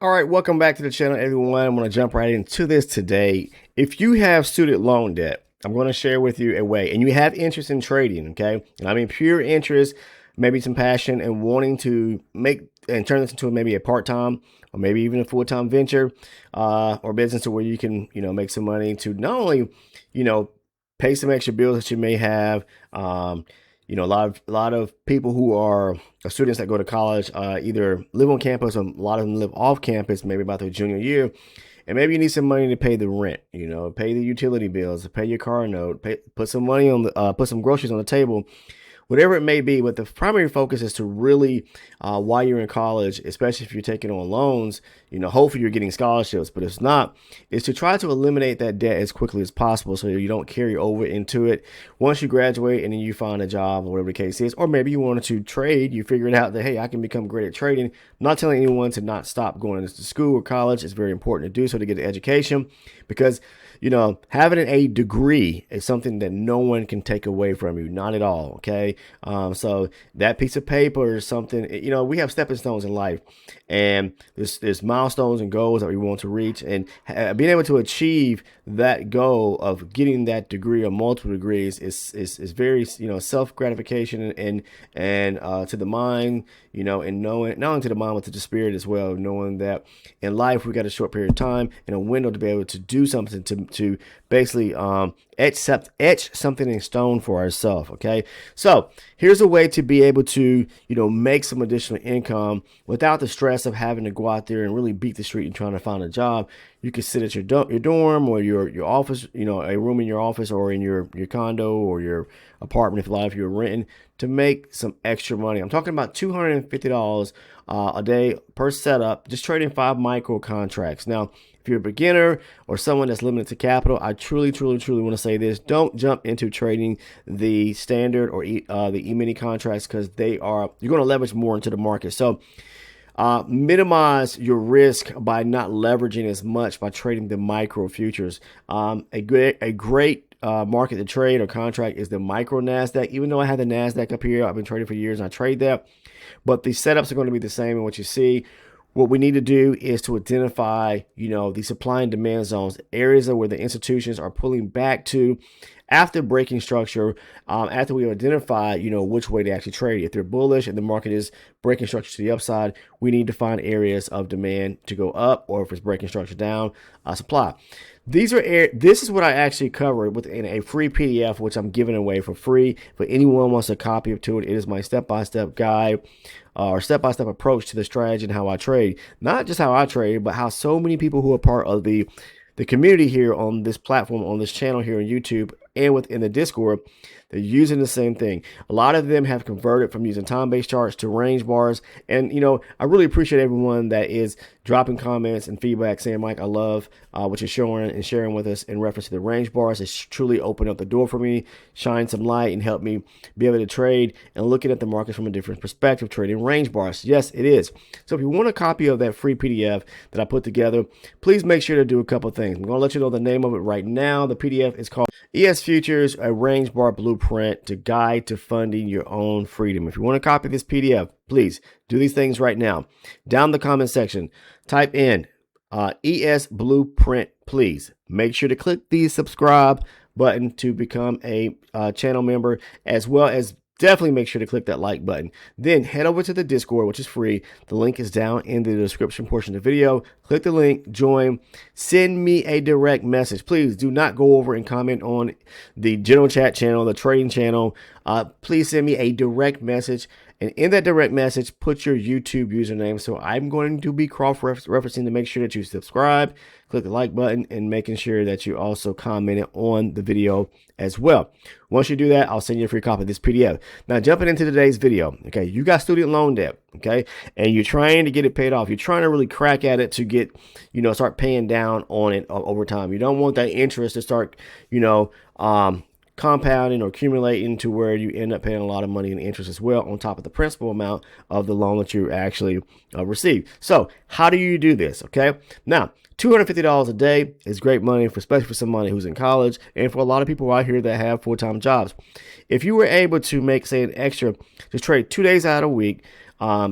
All right, welcome back to the channel, everyone. I'm going to jump right into this today. If you have student loan debt, I'm going to share with you a way, and you have interest in trading, okay? And I mean pure interest, maybe some passion, and wanting to make and turn this into maybe a part-time or maybe even a full-time venture or business to where you can, make some money to not only, you know, pay some extra bills that you may have. A lot of people who are students that go to college either live on campus or a lot of them live off campus, maybe about their junior year, and maybe you need some money to pay the rent, pay the utility bills, pay your car note, put some money on put some groceries on the table, whatever it may be. But the primary focus is to really, while you're in college, especially if you're taking on loans, hopefully you're getting scholarships, but if not, is to try to eliminate that debt as quickly as possible so you don't carry over into it once you graduate and then you find a job or whatever the case is. Or maybe you wanted to trade, you figured out that, hey, I can become great at trading. I'm not telling anyone to not stop going to school or college. It's very important to do so to get an education, because having a degree is something that no one can take away from you, not at all. Okay. So that piece of paper is something, we have stepping stones in life, and there's milestones and goals that we want to reach, and being able to achieve that goal of getting that degree or multiple degrees is very, self gratification and to the mind, and knowing, not only to the mind, but to the spirit as well, knowing that in life we got a short period of time and a window to be able to do something to basically etch something in stone for ourselves. Okay, so here's a way to be able to make some additional income without the stress of having to go out there and really beat the street and trying to find a job. You can sit at your dorm or your office, a room in your office or in your condo or your apartment, if you're renting, to make some extra money. I'm talking about $250 a day per setup, just trading 5 micro contracts. Now, if you're a beginner or someone that's limited to capital, I truly want to say this: don't jump into trading the standard or the E-mini contracts, because you're going to leverage more into the market. So minimize your risk by not leveraging as much by trading the micro futures. A great market to trade or contract is the micro NASDAQ. Even though I have the NASDAQ up here, I've been trading for years and I trade that, but the setups are going to be the same in what you see. What we need to do is to identify, the supply and demand zones, areas where the institutions are pulling back to after breaking structure, after we identify, which way to actually trade. If they're bullish and the market is breaking structure to the upside, we need to find areas of demand to go up, or if it's breaking structure down, supply. This is what I actually cover within a free PDF, which I'm giving away for free. If anyone wants a copy of it, it is my step-by-step guide or step-by-step approach to the strategy and how I trade. Not just how I trade, but how so many people who are part of the community here on this platform, on this channel here on YouTube and within the Discord, they're using the same thing. A lot of them have converted from using time-based charts to range bars. And, I really appreciate everyone that is dropping comments and feedback saying, Mike, I love what you're showing and sharing with us in reference to the range bars. It's truly opened up the door for me, shine some light, and help me be able to trade and looking at the markets from a different perspective, trading range bars. Yes, it is. So if you want a copy of that free PDF that I put together, please make sure to do a couple of things. I'm going to let you know the name of it right now. The PDF is called ES Futures, a range bar blueprint to guide to funding your own freedom. If you want to copy this PDF, please do these things right now. Down in the comment section, type in ES Blueprint, please. Make sure to click the subscribe button to become a channel member, as well as definitely make sure to click that like button. Then head over to the Discord, which is free. The link is down in the description portion of the video. Click the link, join, send me a direct message. Please do not go over and comment on the general chat channel, the trading channel. Please send me a direct message. And in that direct message, put your YouTube username. So I'm going to be cross-referencing to make sure that you subscribe, click the like button, and making sure that you also commented on the video as well. Once you do that, I'll send you a free copy of this PDF. Now, jumping into today's video, okay, you got student loan debt, okay, and you're trying to get it paid off. You're trying to really crack at it to get, start paying down on it over time. You don't want that interest to start, compounding or accumulating to where you end up paying a lot of money in interest as well on top of the principal amount of the loan that you actually receive. So how do you do this? Okay, now $250 a day is great money, especially for somebody who's in college and for a lot of people out here that have full-time jobs. If you were able to make, say, an extra, just trade 2 days out of a week,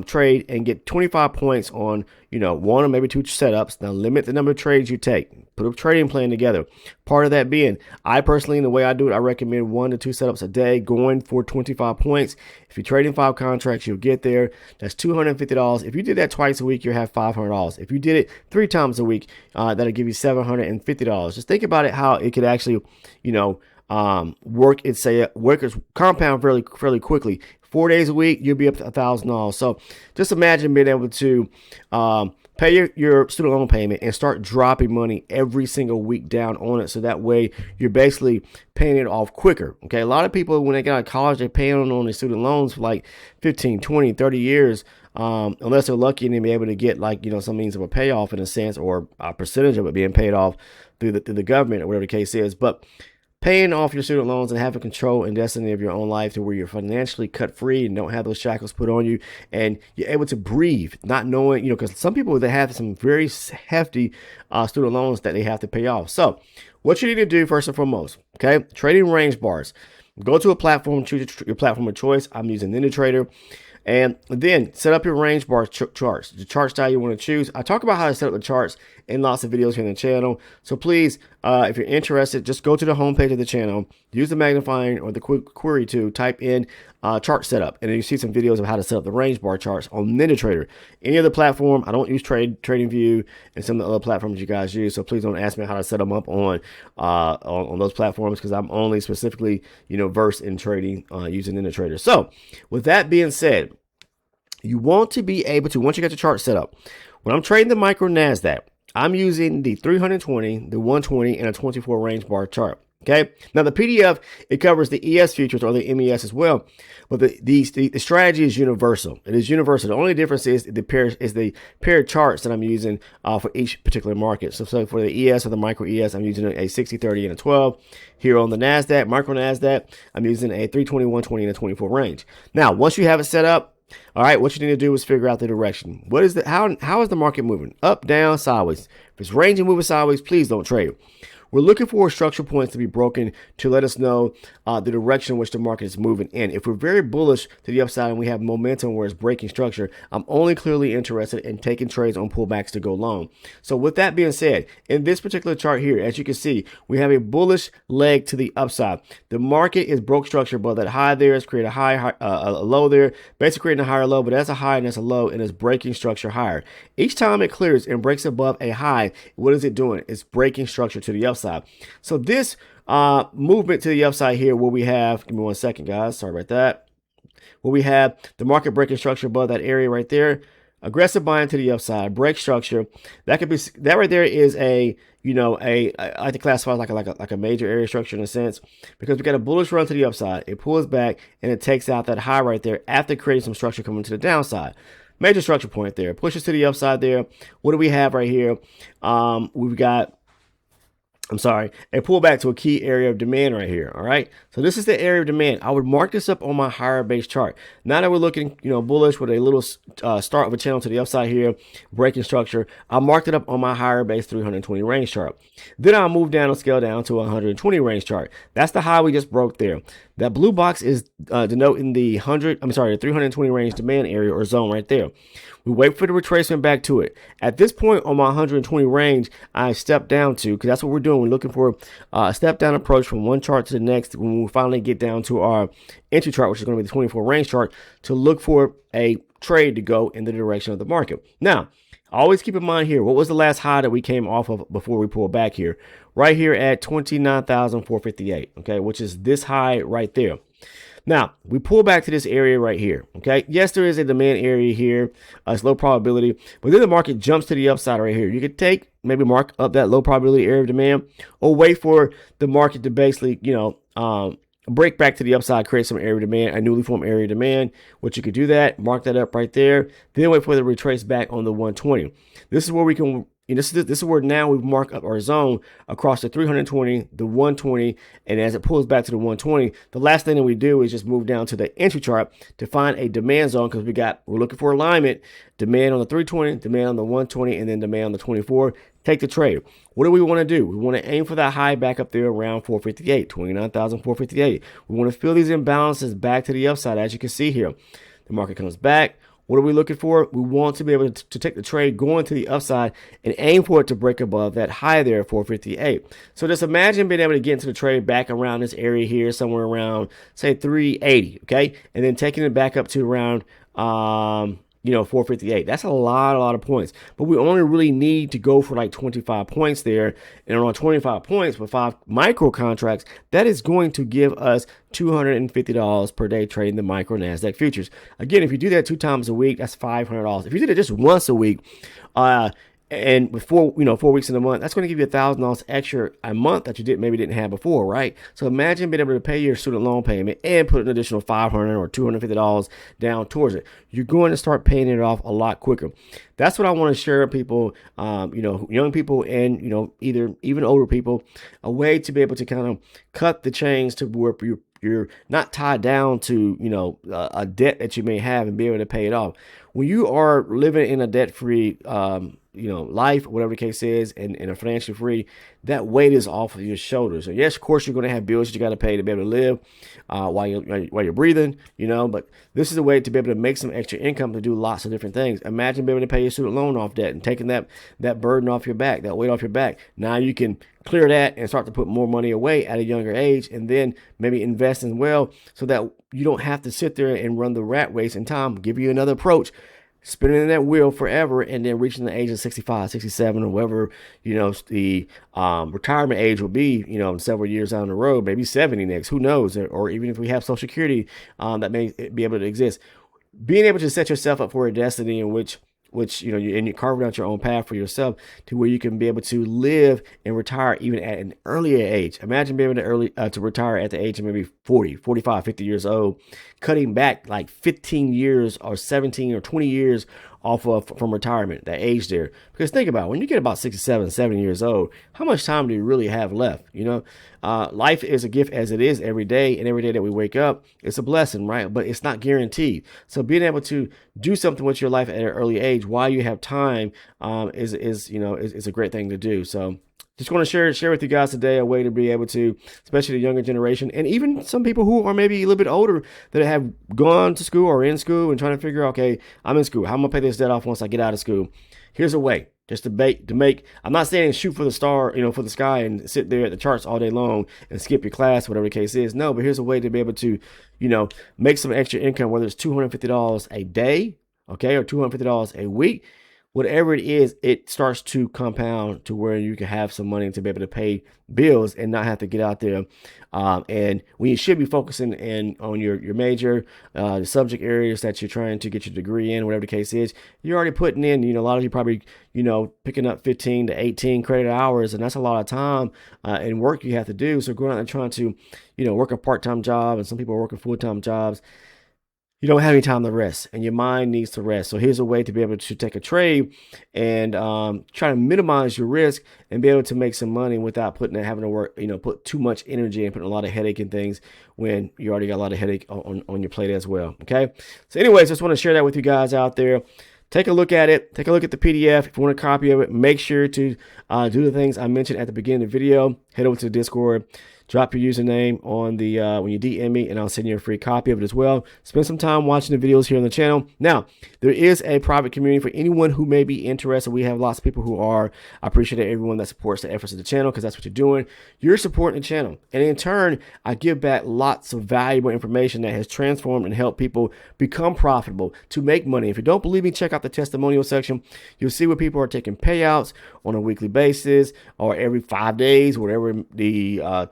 trade and get 25 points on, one or maybe two setups. Now limit the number of trades you take. Put a trading plan together. Part of that being, I personally, in the way I do it, I recommend 1 to 2 setups a day going for 25 points. If you're trading 5 contracts, you'll get there. That's $250. If you did that twice a week, you'll have $500. If you did it 3 times a week, that'll give you $750. Just think about it, how it could actually, work its compound fairly quickly. 4 days a week, you'll be up to $1,000. So just imagine being able to pay your student loan payment and start dropping money every single week down on it. So that way you're basically paying it off quicker. Okay. A lot of people, when they get out of college, they're paying on their student loans for like 15, 20, 30 years. Unless they're lucky and they be able to get some means of a payoff in a sense, or a percentage of it being paid off through the government or whatever the case is. But paying off your student loans and having control and destiny of your own life to where you're financially cut free and don't have those shackles put on you, and you're able to breathe, not knowing, because some people, they have some very hefty student loans that they have to pay off. So what you need to do first and foremost, okay, trading range bars. Go to a platform, choose your platform of choice. I'm using NinjaTrader. And then set up your range bar charts, the chart style you want to choose. I talk about how to set up the charts in lots of videos here on the channel. So please, if you're interested, just go to the homepage of the channel, use the magnifying or the query to type in chart setup, and then you see some videos of how to set up the range bar charts on NinjaTrader. Any other platform, I don't use TradingView and some of the other platforms you guys use. So please don't ask me how to set them up on those platforms, because I'm only specifically versed in trading using NinjaTrader. So with that being said, you want to be able to, once you get the chart set up, when I'm trading the micro NASDAQ, I'm using the 320, the 120, and a 24 range bar chart. Okay. Now the PDF, it covers the ES futures or the MES as well, but the strategy is universal. It is universal. The only difference is the paired charts that I'm using for each particular market. So for the ES or the micro ES, I'm using a 60, 30, and a 12. Here on the NASDAQ, micro NASDAQ, I'm using a 320, 120, and a 24 range. Now, once you have it set up, all right, what you need to do is figure out the direction. How is the market moving? Up, down, sideways? If it's ranging, moving sideways, please don't trade. We're looking for structural points to be broken to let us know the direction in which the market is moving in. If we're very bullish to the upside and we have momentum where it's breaking structure, I'm only clearly interested in taking trades on pullbacks to go long. So with that being said, in this particular chart here, as you can see, we have a bullish leg to the upside. The market is broke structure, but that high there is creating a low there, basically creating a higher low, but that's a high and that's a low, and it's breaking structure higher. Each time it clears and breaks above a high, what is it doing? It's breaking structure to the upside. So this movement to the upside here, where we have, give me 1 second, guys, sorry about that, where we have the market breaking structure above that area right there, aggressive buying to the upside, break structure, that right there is I like to classify like a major area structure in a sense, because we got a bullish run to the upside, it pulls back and it takes out that high right there after creating some structure coming to the downside. Major structure point there, pushes to the upside there. What do we have right here? We've got a pullback to a key area of demand right here. All right. So this is the area of demand. I would mark this up on my higher base chart. Now that we're looking, bullish with a little start of a channel to the upside here, breaking structure, I marked it up on my higher base 320 range chart. Then I'll move down and scale down to a 120 range chart. That's the high we just broke there. That blue box is denoting the 320 range demand area or zone right there. We wait for the retracement back to it. At this point on my 120 range, I step down to, because that's what we're doing. We're looking for a step down approach from one chart to the next when we finally get down to our entry chart, which is going to be the 24 range chart, to look for a trade to go in the direction of the market. Now, always keep in mind here, what was the last high that we came off of before we pulled back here? Right here at 29,458, okay, which is this high right there. Now, we pull back to this area right here, okay? Yes, there is a demand area here. It's low probability, but then the market jumps to the upside right here. You could maybe mark up that low probability area of demand, or wait for the market to basically, break back to the upside, create some area of demand, a newly formed area of demand, which you could do that, mark that up right there, then wait for the retrace back on the 120. This is where we can, this is where now we've marked up our zone across the 320, the 120, and as it pulls back to the 120, the last thing that we do is just move down to the entry chart to find a demand zone, because we're looking for alignment, demand on the 320, demand on the 120, and then demand on the 24. Take the trade. What do we want to do? We want to aim for that high back up there around 458, 29,458. We want to fill these imbalances back to the upside. As you can see here, the market comes back, What are we looking for? We want to be able to take the trade going to the upside and aim for it to break above that high there at 458. So just imagine being able to get into the trade back around this area here, somewhere around, say, 380, okay? And then taking it back up to around 458. That's a lot of points. But we only really need to go for like 25 points there. And around 25 points with 5 micro contracts, that is going to give us $250 per day trading the micro NASDAQ futures. Again, if you do that 2 times a week, that's $500. If you did it just once a week, and with 4 weeks in a month, that's going to give you $1,000 extra a month that you didn't have before, right? So imagine being able to pay your student loan payment and put an additional $500 or $250 down towards it. You're going to start paying it off a lot quicker. That's what I want to share with people, young people and, even older people, a way to be able to kind of cut the chains to where you're not tied down to, a debt that you may have and be able to pay it off. When you are living in a debt-free, life, whatever the case is, and a financially free, that weight is off of your shoulders. So yes, of course, you're going to have bills that you got to pay to be able to live while you're breathing, but this is a way to be able to make some extra income to do lots of different things. Imagine being able to pay your student loan off debt and taking that burden off your back, that weight off your back. Now you can clear that and start to put more money away at a younger age, and then maybe invest as well, so that you don't have to sit there and run the rat race in time. Give you another approach. Spinning that wheel forever and then reaching the age of 65, 67, or whatever, the retirement age will be, in several years down the road, maybe 70 next, who knows? Or even if we have Social Security that may be able to exist. Being able to set yourself up for a destiny in which you're carving out your own path for yourself to where you can be able to live and retire even at an earlier age. Imagine being able to retire at the age of maybe 40, 45, 50 years old, cutting back like 15 years or 17 or 20 years from retirement, that age there. Because think about it, when you get about 67, 70 years old, how much time do you really have left? Life is a gift as it is every day, and every day that we wake up, it's a blessing, right? But it's not guaranteed. So being able to do something with your life at an early age while you have time is a great thing to do. So just want to share with you guys today a way to be able to, especially the younger generation, and even some people who are maybe a little bit older that have gone to school or in school and trying to figure out, okay, I'm in school, how am I gonna pay this debt off once I get out of school? Here's a way just to make. I'm not saying shoot for the star, for the sky and sit there at the charts all day long and skip your class, whatever the case is. No, but here's a way to be able to, make some extra income, whether it's $250 a day, okay, or $250 a week. Whatever it is, it starts to compound to where you can have some money to be able to pay bills and not have to get out there. And when you should be focusing on your major, the subject areas that you're trying to get your degree in, whatever the case is, you're already putting in, a lot of you probably, picking up 15 to 18 credit hours, and that's a lot of time and work you have to do. So going out and trying to, work a part-time job, and some people are working full-time jobs, you don't have any time to rest, and your mind needs to rest. So here's a way to be able to take a trade and try to minimize your risk and be able to make some money without having to work, put too much energy and putting a lot of headache in things when you already got a lot of headache on your plate as well. Okay. So anyways, just want to share that with you guys out there. Take a look at it. Take a look at the PDF. If you want a copy of it, make sure to do the things I mentioned at the beginning of the video. Head over to the Discord. Drop your username on the when you DM me, and I'll send you a free copy of it as well. Spend some time watching the videos here on the channel. Now, there is a private community for anyone who may be interested. We have lots of people who are. I appreciate everyone that supports the efforts of the channel, because that's what you're doing. You're supporting the channel. And in turn, I give back lots of valuable information that has transformed and helped people become profitable, to make money. If you don't believe me, check out the testimonial section. You'll see where people are taking payouts on a weekly basis or every 5 days, whatever the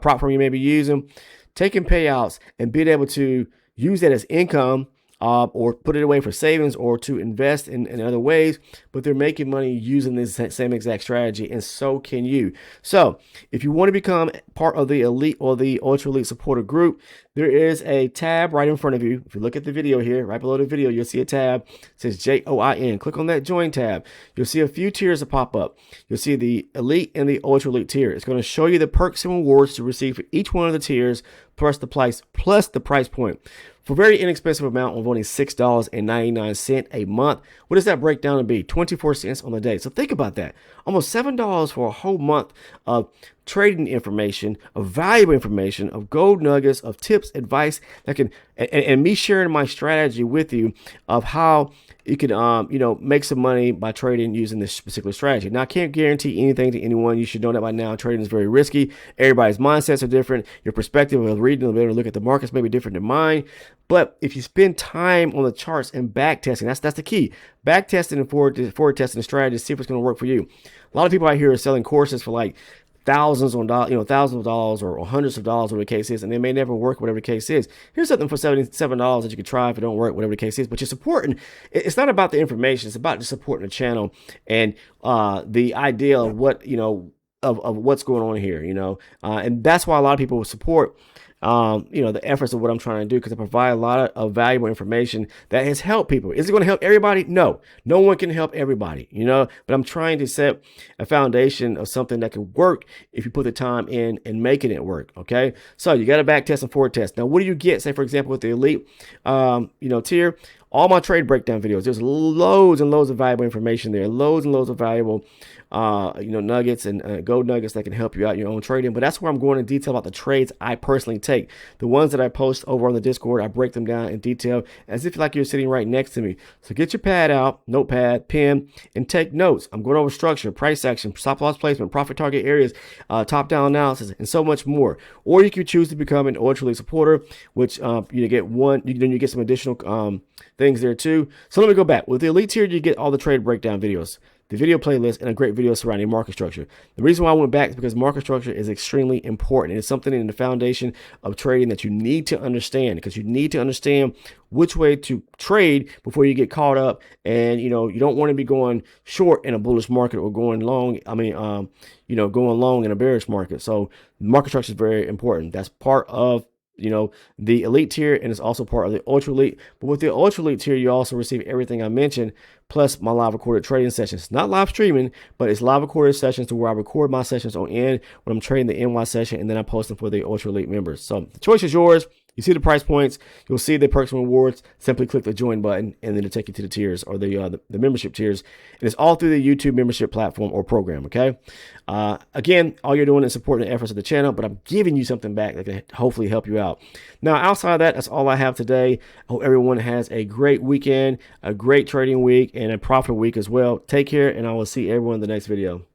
prop firm you may be using, taking payouts and being able to use that as income or put it away for savings or to invest in other ways, but they're making money using this same exact strategy, and so can you. So if you want to become part of the elite or the ultra elite supporter group, there is a tab right in front of you. If you look at the video here, right below the video, you'll see a tab. It says JOIN. Click on that join tab. You'll see a few tiers that pop up. You'll see the elite and the ultra elite tier. It's going to show you the perks and rewards to receive for each one of the tiers, plus the price point. For a very inexpensive amount of only $6.99 a month, what does that break down to be? 24 cents on the day. So think about that. Almost $7 for a whole month of trading information, of valuable information, of gold nuggets, of tips, advice that can, and me sharing my strategy with you of how you can, make some money by trading using this particular strategy. Now, I can't guarantee anything to anyone. You should know that by now. Trading is very risky. Everybody's mindsets are different. Your perspective of reading, able to look at the markets may be different than mine. But if you spend time on the charts and back testing, that's the key. Back testing and forward testing the strategy to see if it's going to work for you. A lot of people out here are selling courses for like thousands of dollars or hundreds of dollars, whatever the case is, and they may never work, whatever the case is. Here's something for $77 that you can try if it don't work, whatever the case is. But you're supporting. It's not about the information; it's about just supporting the channel and the idea of what of what's going on here. And that's why a lot of people will support the efforts of what I'm trying to do, because I provide a lot of valuable information that has helped people. Is it going to help everybody? No one can help everybody, but I'm trying to set a foundation of something that can work if you put the time in and making it work. Okay. So you got to back test and forward test. Now, what do you get? Say, for example, with the elite, tier, all my trade breakdown videos, there's loads and loads of valuable information there, loads and loads of valuable, nuggets and gold nuggets that can help you out in your own trading. But that's where I'm going in detail about the trades I personally take. The ones that I post over on the Discord, I break them down in detail as if like you're sitting right next to me. So get your pad out, notepad, pen, and take notes. I'm going over structure, price action, stop loss placement, profit target areas, top-down analysis, and so much more. Or you can choose to become an ultra elite supporter, which you get you get some additional things there too. So let me go back. With the elite tier, you get all the trade breakdown videos, the video playlist, and a great video surrounding market structure. The reason why I went back is because market structure is extremely important. It's something in the foundation of trading that you need to understand, because you need to understand which way to trade before you get caught up. And, you don't want to be going short in a bullish market or going long. Going long in a bearish market. So market structure is very important. That's part of the elite tier, and it's also part of the ultra elite. But with the ultra elite tier, you also receive everything I mentioned, plus my live recorded trading sessions. Not live streaming, but it's live recorded sessions to where I record my sessions on end when I'm trading the NY session, and then I post them for the ultra elite members. So the choice is yours. You see the price points, you'll see the perks and rewards. Simply click the join button, and then it'll take you to the tiers, or the membership tiers. And it's all through the YouTube membership platform or program. Okay. Again, all you're doing is supporting the efforts of the channel, but I'm giving you something back that can hopefully help you out. Now, outside of that, that's all I have today. I hope everyone has a great weekend, a great trading week, and a profitable week as well. Take care, and I will see everyone in the next video.